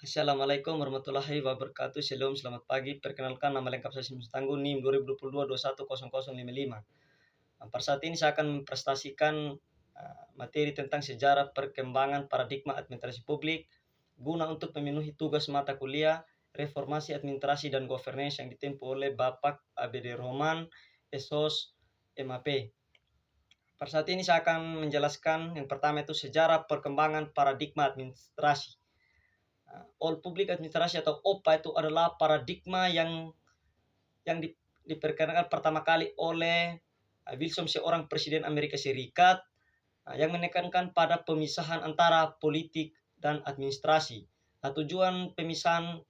Assalamualaikum warahmatullahi wabarakatuh. Shalom, selamat pagi. Perkenalkan nama lengkap saya Simus Tangguh, NIM 2022-210055. Pada saat ini saya akan mempresentasikan materi tentang sejarah perkembangan paradigma administrasi publik guna untuk memenuhi tugas mata kuliah Reformasi Administrasi dan Governance yang ditempuh oleh Bapak ABD Roman Esos MAP. Pada saat ini saya akan menjelaskan yang pertama itu sejarah perkembangan paradigma administrasi. All Public Administrasi atau OPA itu adalah paradigma yang diperkenalkan pertama kali oleh Wilson, seorang presiden Amerika Serikat, yang menekankan pada pemisahan antara politik dan administrasi. Tujuan pemisahan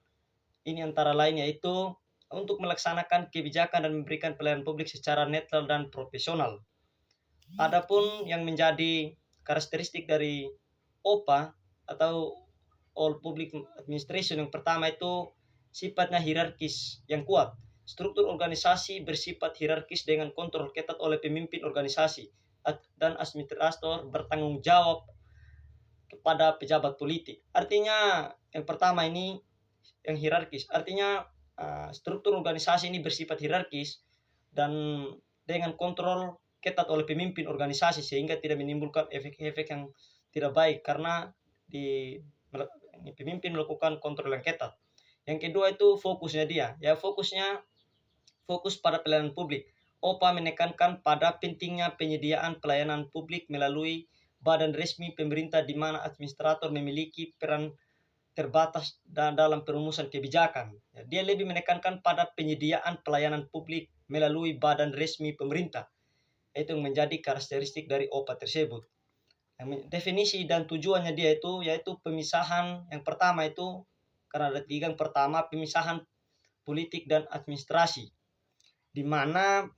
ini antara lain yaitu untuk melaksanakan kebijakan dan memberikan pelayanan publik secara netral dan profesional. Adapun yang menjadi karakteristik dari OPA atau All Public Administration, yang pertama itu sifatnya hierarkis yang kuat. Struktur organisasi bersifat hierarkis dengan kontrol ketat oleh pemimpin organisasi dan administrator bertanggung jawab kepada pejabat politik. Artinya yang pertama ini yang hierarkis, artinya struktur organisasi ini bersifat hierarkis dan dengan kontrol ketat oleh pemimpin organisasi sehingga tidak menimbulkan efek-efek yang tidak baik karena pemimpin melakukan kontrol yang ketat. Yang kedua itu fokusnya dia, fokus pada pelayanan publik. OPA menekankan pada pentingnya penyediaan pelayanan publik melalui badan resmi pemerintah di mana administrator memiliki peran terbatas dalam perumusan kebijakan. Dia lebih menekankan pada penyediaan pelayanan publik melalui badan resmi pemerintah. Itu menjadi karakteristik dari OPA tersebut. Definisi dan tujuannya dia itu yaitu pemisahan yang pertama itu, karena ada tiga. Yang pertama pemisahan politik dan administrasi, di mana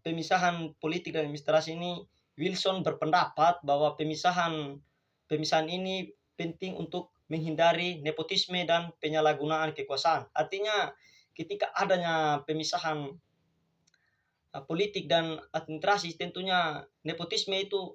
pemisahan politik dan administrasi ini Wilson berpendapat bahwa pemisahan ini penting untuk menghindari nepotisme dan penyalahgunaan kekuasaan. Artinya ketika adanya pemisahan politik dan administrasi, tentunya nepotisme itu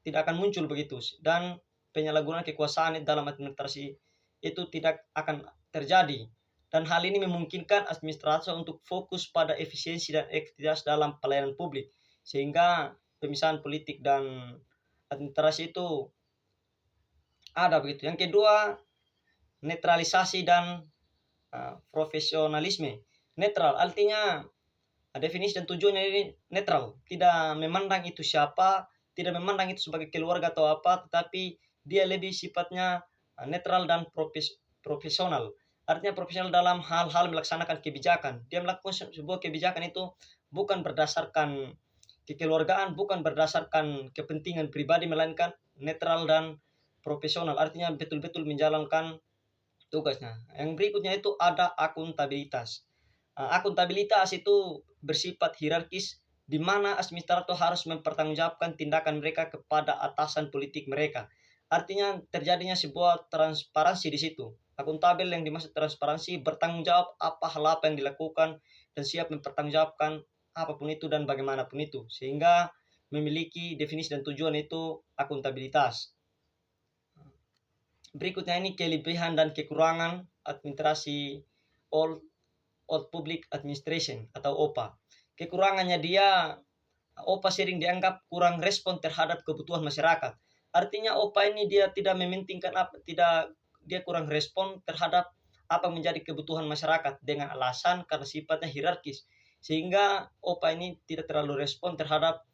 tidak akan muncul begitu, dan penyalahgunaan kekuasaan dalam administrasi itu tidak akan terjadi. Dan hal ini memungkinkan administrator untuk fokus pada efisiensi dan efektivitas dalam pelayanan publik, sehingga pemisahan politik dan administrasi itu ada begitu. Yang kedua, netralisasi dan profesionalisme. Netral artinya definisi dan tujuannya ini netral, tidak memandang itu siapa, tidak memandang itu sebagai keluarga atau apa, tetapi dia lebih sifatnya netral dan profesional. Artinya profesional dalam hal-hal melaksanakan kebijakan. Dia melakukan sebuah kebijakan itu bukan berdasarkan kekeluargaan, bukan berdasarkan kepentingan pribadi, melainkan netral dan profesional. Artinya betul-betul menjalankan tugasnya. Yang berikutnya itu ada akuntabilitas. Akuntabilitas itu bersifat hierarkis di mana administrator harus mempertanggungjawabkan tindakan mereka kepada atasan politik mereka. Artinya terjadinya sebuah transparansi di situ. Akuntabel yang dimaksud transparansi, bertanggung jawab apa yang dilakukan dan siap mempertanggungjawabkan apapun itu dan bagaimanapun itu, sehingga memiliki definisi dan tujuan itu akuntabilitas. Berikutnya ini kelebihan dan kekurangan administrasi All Public Administration atau OPA. Kekurangannya dia, OPA sering dianggap kurang respon terhadap kebutuhan masyarakat. Artinya OPA ini dia tidak mementingkan dia kurang respon terhadap apa menjadi kebutuhan masyarakat dengan alasan karena sifatnya hierarkis, sehingga OPA ini tidak terlalu respon terhadap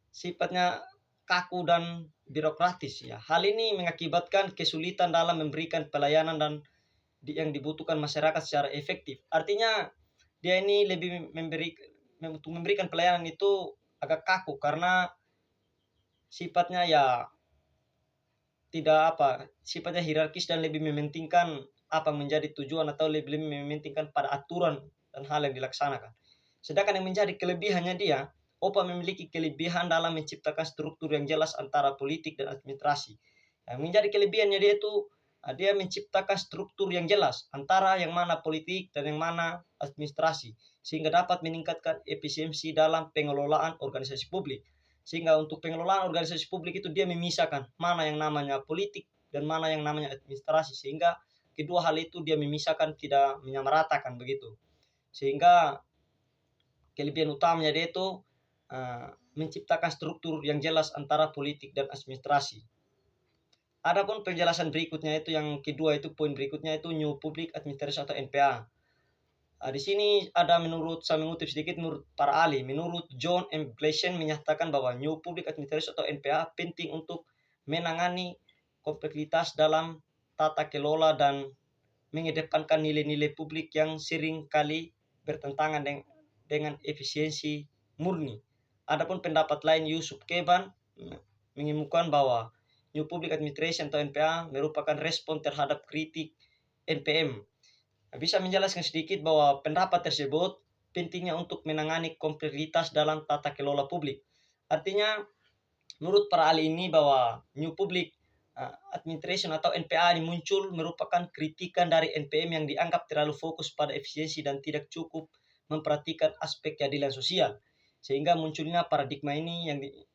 sifatnya kaku dan birokratis ya. Hal ini mengakibatkan kesulitan dalam memberikan pelayanan dan yang dibutuhkan masyarakat secara efektif. Artinya dia ini lebih untuk memberikan pelayanan itu agak kaku karena sifatnya sifatnya hierarkis dan lebih mementingkan apa menjadi tujuan atau lebih mementingkan pada aturan dan hal yang dilaksanakan. Sedangkan yang menjadi kelebihannya dia, OPA memiliki kelebihan dalam menciptakan struktur yang jelas antara politik dan administrasi. Yang menjadi kelebihannya dia itu dia menciptakan struktur yang jelas antara yang mana politik dan yang mana administrasi, sehingga dapat meningkatkan efisiensi dalam pengelolaan organisasi publik. Sehingga untuk pengelolaan organisasi publik itu dia memisahkan mana yang namanya politik dan mana yang namanya administrasi, sehingga kedua hal itu dia memisahkan, tidak menyamaratakan begitu. Sehingga kelebihan utamanya dia itu menciptakan struktur yang jelas antara politik dan administrasi. Adapun penjelasan berikutnya itu yang kedua itu poin berikutnya itu New Public Administration atau NPA. Di sini ada saya mengutip sedikit menurut para ahli. Menurut John M. Gleason menyatakan bahwa New Public Administration atau NPA penting untuk menangani kompleksitas dalam tata kelola dan mengedepankan nilai-nilai publik yang sering kali bertentangan dengan efisiensi murni. Adapun pendapat lain Yusuf Keban mengemukakan bahwa New Public Administration atau NPA merupakan respon terhadap kritik NPM. Bisa menjelaskan sedikit bahwa pendapat tersebut pentingnya untuk menangani kompleksitas dalam tata kelola publik. Artinya, menurut para ahli ini bahwa New Public Administration atau NPA ini muncul merupakan kritikan dari NPM yang dianggap terlalu fokus pada efisiensi dan tidak cukup memperhatikan aspek keadilan sosial. Sehingga munculnya paradigma ini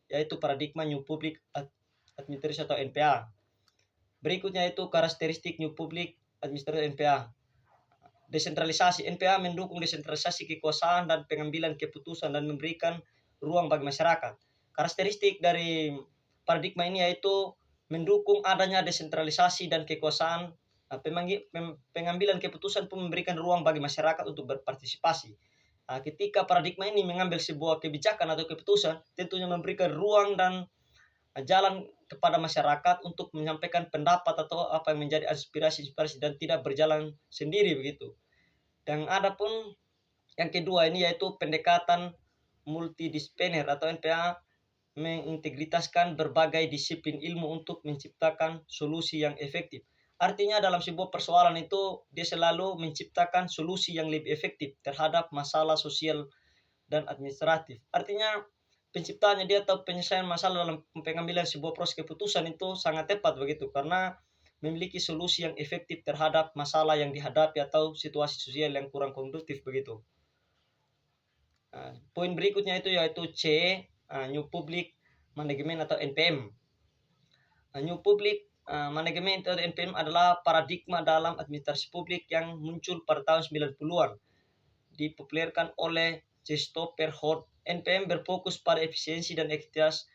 yaitu paradigma New Public Administration atau NPA. Berikutnya itu karakteristik New Public Administration NPA. Desentralisasi. NPA mendukung desentralisasi kekuasaan dan pengambilan keputusan dan memberikan ruang bagi masyarakat. Karakteristik dari paradigma ini yaitu mendukung adanya desentralisasi dan kekuasaan. Pengambilan keputusan pun memberikan ruang bagi masyarakat untuk berpartisipasi. Ketika paradigma ini mengambil sebuah kebijakan atau keputusan, tentunya memberikan ruang dan jalan kepada masyarakat untuk menyampaikan pendapat atau apa yang menjadi aspirasi dan tidak berjalan sendiri begitu. Dan ada pun yang kedua ini yaitu pendekatan multidisipliner atau NPA mengintegritaskan berbagai disiplin ilmu untuk menciptakan solusi yang efektif. Artinya dalam sebuah persoalan itu dia selalu menciptakan solusi yang lebih efektif terhadap masalah sosial dan administratif. Artinya penciptaannya dia atau penyelesaian masalah dalam pengambilan sebuah proses keputusan itu sangat tepat begitu, karena memiliki solusi yang efektif terhadap masalah yang dihadapi atau situasi sosial yang kurang kondusif begitu. Poin berikutnya itu yaitu C, New Public Management atau NPM. New Public Management atau NPM adalah paradigma dalam administrasi publik yang muncul pada tahun 90-an. Dipopulerkan oleh Christopher Holt. NPM berfokus pada efisiensi dan efektivitas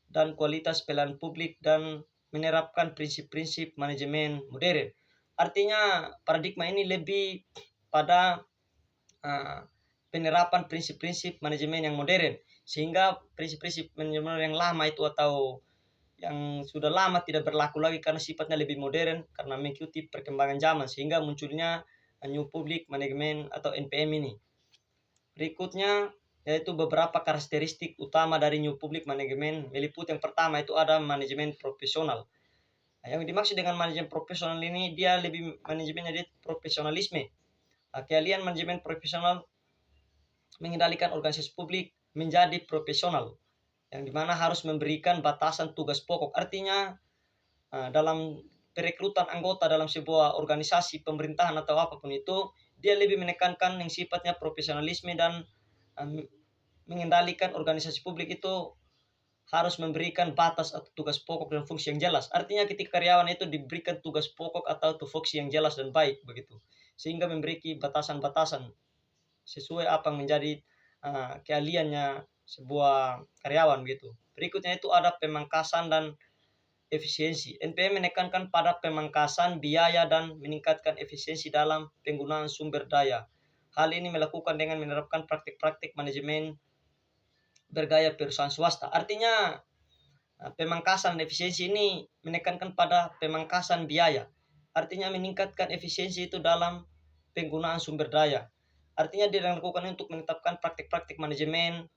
dan kualitas pelayanan publik dan menerapkan prinsip-prinsip manajemen modern. Artinya paradigma ini lebih pada penerapan prinsip-prinsip manajemen yang modern, sehingga prinsip-prinsip manajemen yang lama itu atau yang sudah lama tidak berlaku lagi karena sifatnya lebih modern karena mengikuti perkembangan zaman, sehingga munculnya New Public Management atau NPM ini. Berikutnya yaitu beberapa karakteristik utama dari New Public Management meliputi yang pertama itu ada manajemen profesional. Yang dimaksud dengan manajemen profesional ini dia lebih manajemennya dia profesionalisme. Keahlian manajemen profesional mengendalikan organisasi publik menjadi profesional, yang dimana harus memberikan batasan tugas pokok. Artinya dalam perekrutan anggota dalam sebuah organisasi pemerintahan atau apapun itu, dia lebih menekankan yang sifatnya profesionalisme dan mengendalikan organisasi publik itu harus memberikan batas atau tugas pokok dan fungsi yang jelas. Artinya ketika karyawan itu diberikan tugas pokok atau fungsi yang jelas dan baik begitu, sehingga memberi batasan-batasan sesuai apa yang menjadi keahliannya sebuah karyawan gitu. Berikutnya itu ada pemangkasan dan efisiensi. NPM menekankan pada pemangkasan biaya dan meningkatkan efisiensi dalam penggunaan sumber daya. Hal ini melakukan dengan menerapkan praktik-praktik manajemen bergaya perusahaan swasta. Artinya pemangkasan dan efisiensi ini menekankan pada pemangkasan biaya. Artinya meningkatkan efisiensi itu dalam penggunaan sumber daya. Artinya dia dilakukan untuk menetapkan praktik-praktik manajemen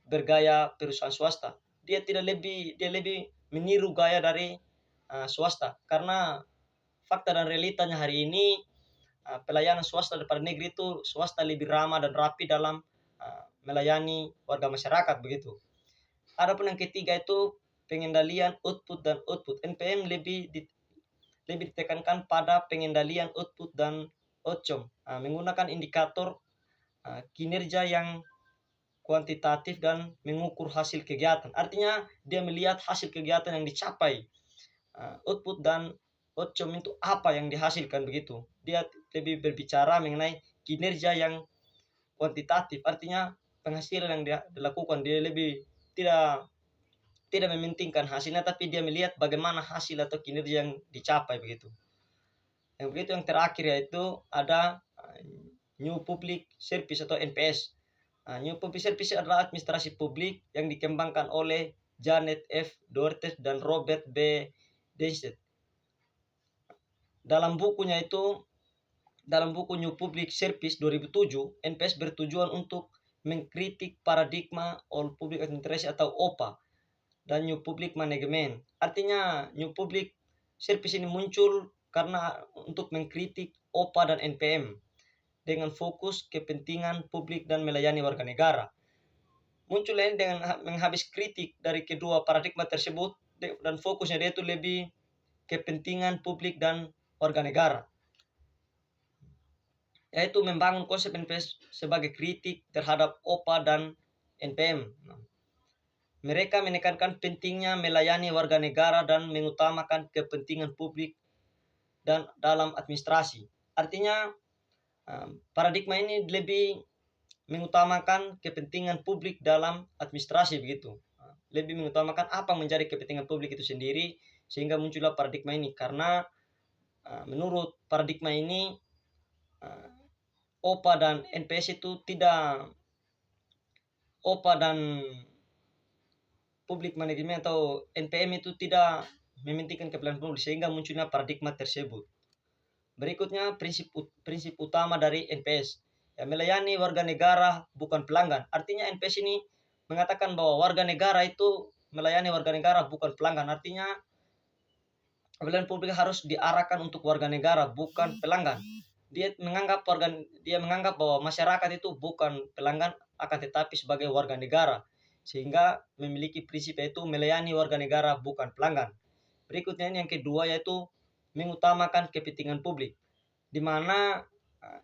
bergaya perusahaan swasta. Dia lebih meniru gaya dari swasta, karena fakta dan realitanya hari ini pelayanan swasta daripada negeri itu swasta lebih ramah dan rapi dalam melayani warga masyarakat begitu. Adapun yang ketiga itu pengendalian output dan output. NPM lebih ditekankan pada pengendalian output dan outcome, menggunakan indikator kinerja yang kuantitatif dan mengukur hasil kegiatan. Artinya dia melihat hasil kegiatan yang dicapai, output dan outcome itu apa yang dihasilkan begitu. Dia lebih berbicara mengenai kinerja yang kuantitatif, artinya penghasilan yang dia dilakukan. Dia lebih tidak tidak mementingkan hasilnya, tapi dia melihat bagaimana hasil atau kinerja yang dicapai begitu. Yang begitu yang terakhir yaitu ada New Public Service atau NPS. New Public Service adalah administrasi publik yang dikembangkan oleh Janet F. Doherty dan Robert B. Denstedt. Dalam buku New Public Service 2007, NPS bertujuan untuk mengkritik paradigma All Public Administration atau OPA dan New Public Management. Artinya New Public Service ini muncul karena untuk mengkritik OPA dan NPM dengan fokus kepentingan publik dan melayani warga negara. Muncul ini dengan menghabis kritik dari kedua paradigma tersebut dan fokusnya dia itu lebih kepentingan publik dan warga negara. Yaitu membangun konsep NPS sebagai kritik terhadap OPA dan NPM. Mereka menekankan pentingnya melayani warga negara dan mengutamakan kepentingan publik dan dalam administrasi. Artinya paradigma ini lebih mengutamakan kepentingan publik dalam administrasi begitu. Lebih mengutamakan apa menjadi kepentingan publik itu sendiri, sehingga muncullah paradigma ini. Karena menurut paradigma ini OPA dan NPS itu tidak, OPA dan public management atau NPM itu tidak mementingkan kepentingan publik, sehingga munculnya paradigma tersebut. Berikutnya prinsip utama dari NPS, melayani warga negara bukan pelanggan. Artinya NPS ini mengatakan bahwa warga negara itu melayani warga negara bukan pelanggan. Artinya pelayanan publik harus diarahkan untuk warga negara bukan pelanggan. Dia menganggap bahwa masyarakat itu bukan pelanggan, akan tetapi sebagai warga negara, sehingga memiliki prinsip yaitu melayani warga negara bukan pelanggan. Berikutnya ini yang kedua yaitu mengutamakan kepentingan publik, di mana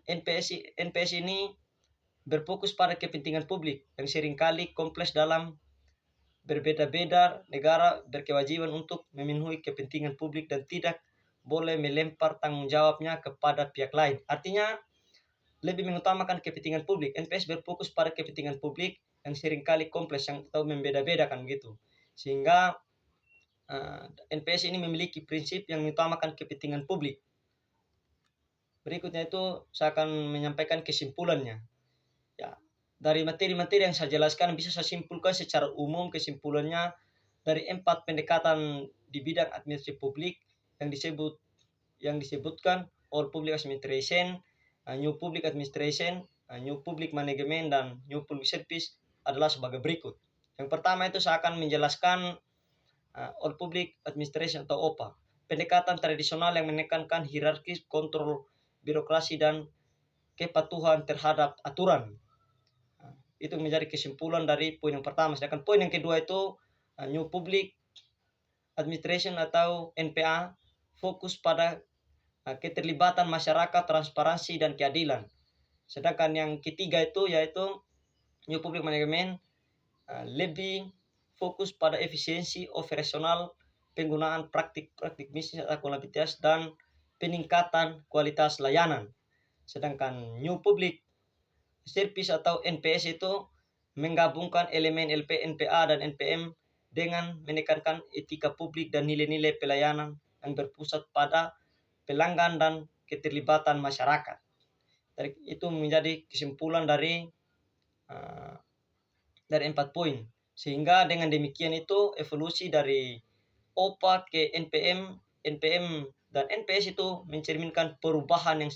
NPS ini berfokus pada kepentingan publik yang seringkali kompleks. Dalam berbeda-beda negara berkewajiban untuk memenuhi kepentingan publik dan tidak boleh melempar tanggung jawabnya kepada pihak lain. Artinya lebih mengutamakan kepentingan publik. NPS berfokus pada kepentingan publik yang seringkali kompleks atau membeda-bedakan gitu. Sehingga NPS ini memiliki prinsip yang mengutamakan kepentingan publik. Berikutnya itu saya akan menyampaikan kesimpulannya. Ya, dari materi-materi yang saya jelaskan bisa saya simpulkan secara umum kesimpulannya dari 4 pendekatan di bidang administrasi publik yang disebutkan All Public Administration, New Public Administration, New Public Management, dan New Public Service adalah sebagai berikut. Yang pertama itu saya akan menjelaskan All Public Administration atau OPA, pendekatan tradisional yang menekankan hierarkis, kontrol birokrasi, dan kepatuhan terhadap aturan. Itu menjadi kesimpulan dari poin yang pertama. Sedangkan poin yang kedua itu New Public Administration atau NPA, fokus pada keterlibatan masyarakat, transparansi, dan keadilan. Sedangkan yang ketiga itu yaitu New Public Management, lebih fokus pada efisiensi operasional, penggunaan praktik bisnis akuntabilitas, dan peningkatan kualitas layanan. Sedangkan New Public Service atau NPS itu menggabungkan elemen LP, NPA, dan NPM dengan menekankan etika publik dan nilai-nilai pelayanan yang berpusat pada pelanggan dan keterlibatan masyarakat. Itu menjadi kesimpulan dari 4 poin. Sehingga dengan demikian itu evolusi dari OPA ke NPM dan NPS itu mencerminkan perubahan yang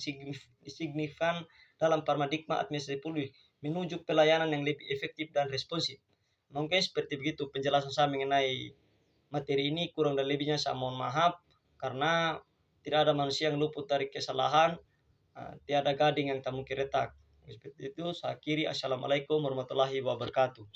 signifikan dalam paradigma administrasi publik menuju pelayanan yang lebih efektif dan responsif. Mungkin seperti begitu penjelasan saya mengenai materi ini. Kurang dan lebihnya saya mohon maaf, karena tidak ada manusia yang luput dari kesalahan, tiada gading yang tak mungkin retak. Seperti itu saya akhiri. Assalamualaikum warahmatullahi wabarakatuh.